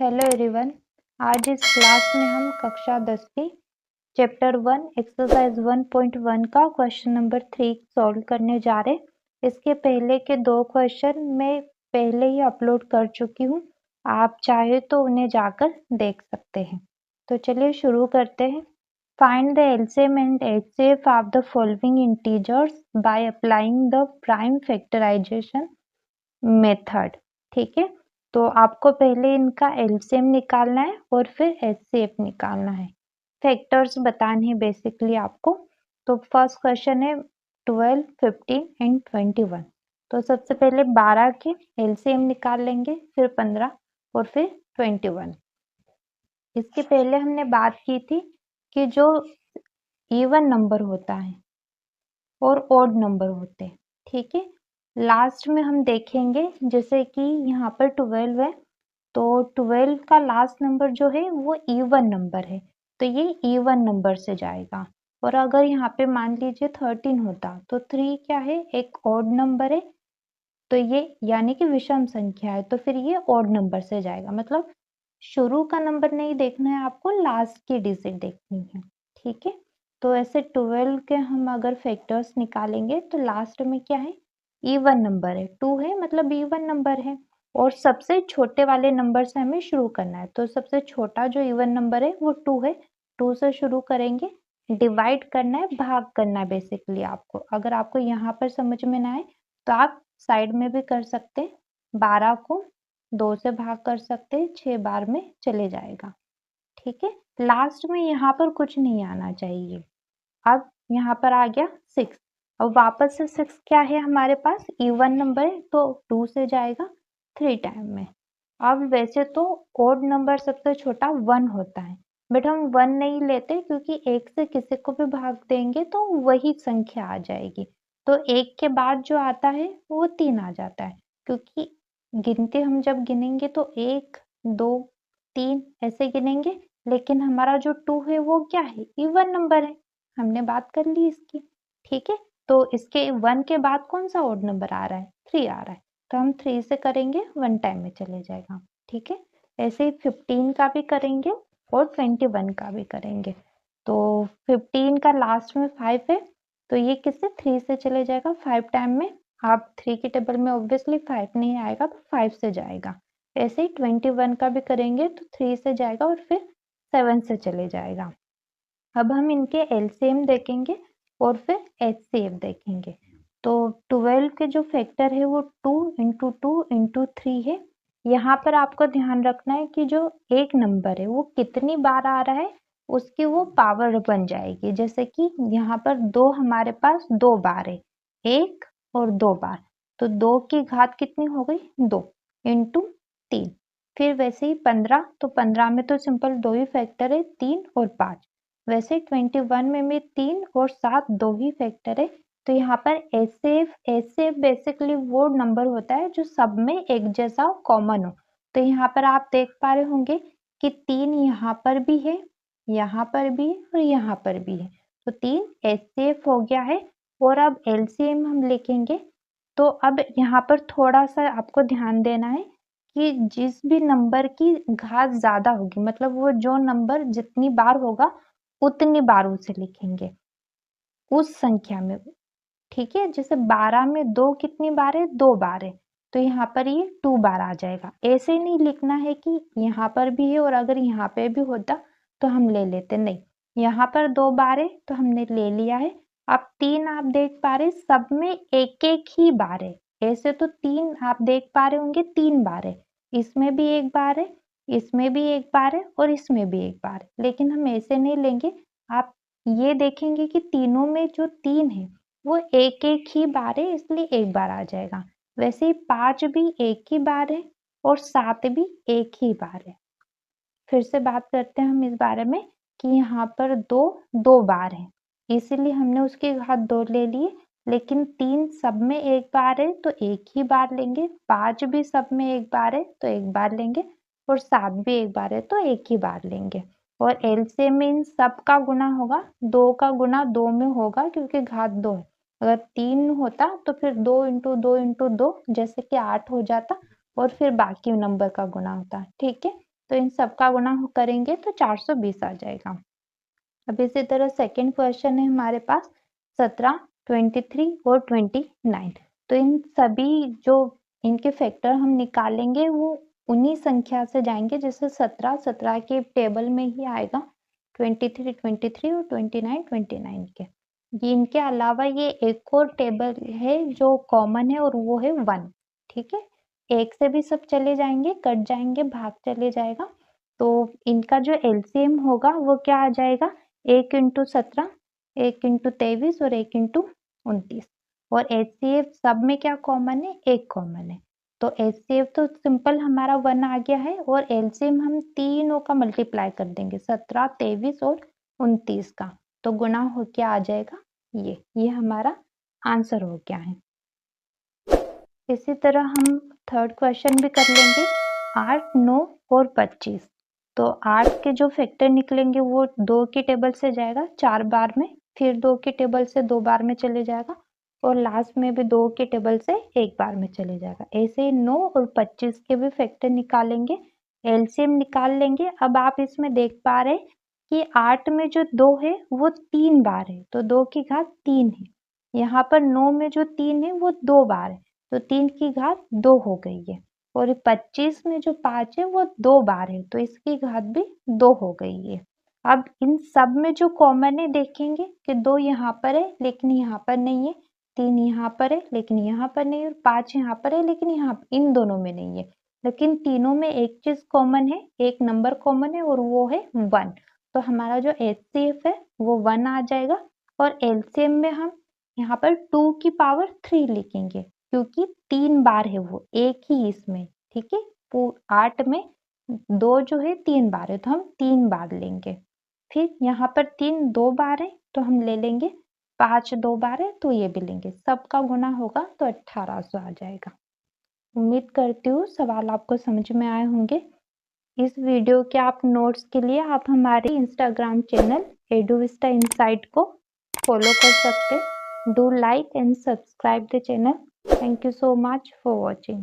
Hello everyone. आज इस class में हम कक्षा 10वीं चैप्टर 1 एक्सरसाइज 1.1 का क्वेश्चन नंबर 3 सॉल्व करने जा रहे हैं। इसके पहले के 2 क्वेश्चन मैं पहले ही अपलोड कर चुकी हूँ, आप चाहे तो उन्हें जाकर देख सकते हैं। तो चलिए शुरू करते हैं। Find the LCM and HCF of the following integers by applying the prime factorisation method. ठीक है, तो आपको पहले इनका एलसीएम निकालना है और फिर एचसीएफ निकालना है, फैक्टर्स बताने हैं बेसिकली आपको। तो फर्स्ट क्वेश्चन है 12, 15 एंड 21। तो सबसे पहले 12 के एलसीएम निकाल लेंगे, फिर 15 और फिर 21। इसके पहले हमने बात की थी कि जो इवन नंबर होता है और ऑड नंबर होते हैं। ठीक है, लास्ट में हम देखेंगे जैसे कि यहाँ पर 12 है, तो 12 का लास्ट नंबर जो है वो इवन नंबर है, तो ये इवन नंबर से जाएगा। और अगर यहाँ पे मान लीजिए 13 होता तो 3 क्या है, एक ऑड नंबर है, तो ये यानी कि विषम संख्या है, तो फिर ये ऑड नंबर से जाएगा। मतलब शुरू का नंबर नहीं देखना है आपको, लास्ट की डिजिट देखनी है। ठीक है, तो ऐसे 12 के हम अगर फैक्टर्स निकालेंगे तो लास्ट में क्या है, इवन नंबर है, 2 है, मतलब इवन नंबर है। और सबसे छोटे वाले नंबर से हमें शुरू करना है, तो सबसे छोटा जो इवन नंबर है वो 2 है। 2 से शुरू करेंगे, डिवाइड करना है, भाग करना है बेसिकली आपको। अगर आपको यहाँ पर समझ में ना आए तो आप साइड में भी कर सकते हैं। 12 को 2 से भाग कर सकते हैं, 6 बार में चले जाएगा। ठीक है, लास्ट में यहाँ पर कुछ नहीं आना चाहिए। अब यहाँ पर आ गया 6। अब वापस से 6 क्या है हमारे पास, इवन नंबर है, तो 2 से जाएगा 3 टाइम में। अब वैसे तो ओड नंबर सबसे छोटा 1 होता है, बट हम 1 नहीं लेते क्योंकि 1 से किसी को भी भाग देंगे तो वही संख्या आ जाएगी। तो 1 के बाद जो आता है वो 3 आ जाता है, क्योंकि गिनती हम जब गिनेंगे तो 1, 2, 3 ऐसे गिनेंगे, लेकिन हमारा जो 2 है वो क्या है, इवन नंबर है, हमने बात कर ली इसकी। ठीक है, तो इसके 1 के बाद कौन सा ओड नंबर आ रहा है, 3 आ रहा है, तो हम 3 से करेंगे, 1 टाइम में चले जाएगा। ठीक है, ऐसे ही 15 का भी करेंगे और 21 का भी करेंगे। तो 15 का लास्ट में 5 है, तो ये किससे 3 से चले जाएगा 5 टाइम में। आप 3 की टेबल में ऑब्वियसली 5 नहीं आएगा, तो 5 से जाएगा। ऐसे ही 21 का भी करेंगे तो 3 से जाएगा और फिर 7 से चले जाएगा। अब हम इनके एलसीएम देखेंगे और फिर एचसीएफ देखेंगे। तो 12 के जो फैक्टर है वो 2 इंटू 2 इंटू 3 है। यहाँ पर आपको ध्यान रखना है कि जो एक नंबर है वो कितनी बार आ रहा है उसकी वो पावर बन जाएगी। जैसे कि यहाँ पर 2 हमारे पास 2 बार है, 1 और 2 बार, तो 2 की घात कितनी हो गई, 2 इंटू 3। फिर वैसे ही 15, तो 15 में तो सिंपल 2 ही फैक्टर है, 3 और 5। वैसे 21 में भी 3 और 7 2 ही फैक्टर है, तो यहाँ पर एचसीएफ बेसिकली वो नंबर होता है जो सब में एक जैसा कॉमन हो। तो यहाँ पर आप देख पा रहे होंगे कि 3 यहाँ पर भी है, यहाँ पर भी है और यहाँ पर भी है, तो 3 एचसीएफ हो गया है। और अब एलसीएम हम लिखेंगे, तो अब यहाँ पर थोड़ा सा आपको ध्यान देना है कि जिस भी नंबर की घात ज्यादा होगी, मतलब वो जो नंबर जितनी बार होगा उतनी बार उसे लिखेंगे उस संख्या में। ठीक है, जैसे 12 में 2 कितनी बार है, 2 बार है, तो यहाँ पर ये 2 बार आ जाएगा। ऐसे नहीं लिखना है कि यहाँ पर भी है और अगर यहाँ पे भी होता तो हम ले लेते, नहीं, यहाँ पर 2 बार है तो हमने ले लिया है। अब 3 आप देख पा रहे सब में एक एक ही बार है, ऐसे तो 3 आप देख पा रहे होंगे 3 बार है, इसमें भी एक बार है, इसमें भी एक बार है और इसमें भी एक बार है, लेकिन हम ऐसे नहीं लेंगे। आप ये देखेंगे कि तीनों में जो 3 है वो एक एक ही बार है, इसलिए एक बार आ जाएगा। वैसे ही 5 भी एक ही बार है और 7 भी एक ही बार है। फिर से बात करते हैं हम इस बारे में कि यहाँ पर 2 बार है, इसीलिए हमने उसकी घात 2 ले लिए, लेकिन 3 सब में एक बार है तो एक ही बार लेंगे, 5 भी सब में एक बार है तो एक बार लेंगे, और 7 भी एक बार है तो एक ही बार लेंगे। और एलसीएम में इन सब का गुना होगा, 2 का गुना 2 में होगा क्योंकि घात 2 है। अगर 3 होता तो फिर 2 इंटू 2 इंटू 2 जैसे कि 8 हो जाता और फिर बाकी नंबर का गुना होता। ठीक है, तो इन सब का गुणा करेंगे तो 420 आ जाएगा। अब इसी तरह सेकंड क्वेश्चन है हमारे पास 17, 23 और 29। तो इन सभी जो इनके फैक्टर हम निकालेंगे वो उन्हीं संख्या से जाएंगे, जैसे 17 के टेबल में ही आएगा, 23 और 29 के। ये इनके अलावा ये एक और टेबल है जो कॉमन है और वो है 1। ठीक है, एक से भी सब चले जाएंगे, कट जाएंगे, भाग चले जाएगा, तो इनका जो एलसीएम होगा वो क्या आ जाएगा, 1 × 17, 1 × 23 और 1 × 29। और एचसीएफ सब में क्या कॉमन है, एक कॉमन है, तो एचसीएफ तो सिंपल हमारा 1 आ गया है, और एलसीएम हम तीनों का मल्टीप्लाई कर देंगे, 17, 23 और 29 का, तो गुना हो क्या आ जाएगा, ये हमारा आंसर हो गया है। इसी तरह हम थर्ड क्वेश्चन भी कर लेंगे। 8, 9 और 25। तो 8 के जो फैक्टर निकलेंगे वो 2 की टेबल से जाएगा 4 बार में, फिर 2 की टेबल से 2 बार में चले जाएगा, और लास्ट में भी 2 की टेबल से 1 बार में चले जाएगा। ऐसे ही 9 और 25 के भी फैक्टर निकालेंगे, एलसीएम निकाल लेंगे। अब आप इसमें देख पा रहे कि 8 में जो 2 है वो 3 बार है, तो 2 की घात 3 है। यहाँ पर 9 में जो 3 है वो 2 बार है, तो 3 की घात 2 हो गई है। और 25 में जो 5 है वो 2 बार है, तो इसकी घात भी 2 हो गई है। अब इन सब में जो कॉमन है देखेंगे कि 2 यहाँ पर है लेकिन यहाँ पर नहीं है, 3 यहाँ पर है लेकिन यहाँ पर नहीं है, और 5 यहाँ पर है लेकिन यहाँ इन दोनों में नहीं है। लेकिन तीनों में एक चीज कॉमन है, एक नंबर कॉमन है, और वो है 1। तो हमारा जो एचसीएफ है वो 1 आ जाएगा। और एलसीएम में हम यहाँ पर 2 की पावर 3 लिखेंगे, क्योंकि 3 बार है वो, एक ही इसमें। ठीक है, 8 में 2 जो है 3 बार है, तो हम 3 बार लेंगे। फिर यहाँ पर 3 2 बार है तो हम ले लेंगे, 5 2 बार है तो ये भी लेंगे, सबका गुना होगा तो 1800 आ जाएगा। उम्मीद करती हूँ सवाल आपको समझ में आए होंगे। इस वीडियो के आप नोट्स के लिए आप हमारे इंस्टाग्राम चैनल एडुविस्टा इनसाइट को फॉलो कर सकते हैं। Do like and subscribe the channel. Thank you so much for watching.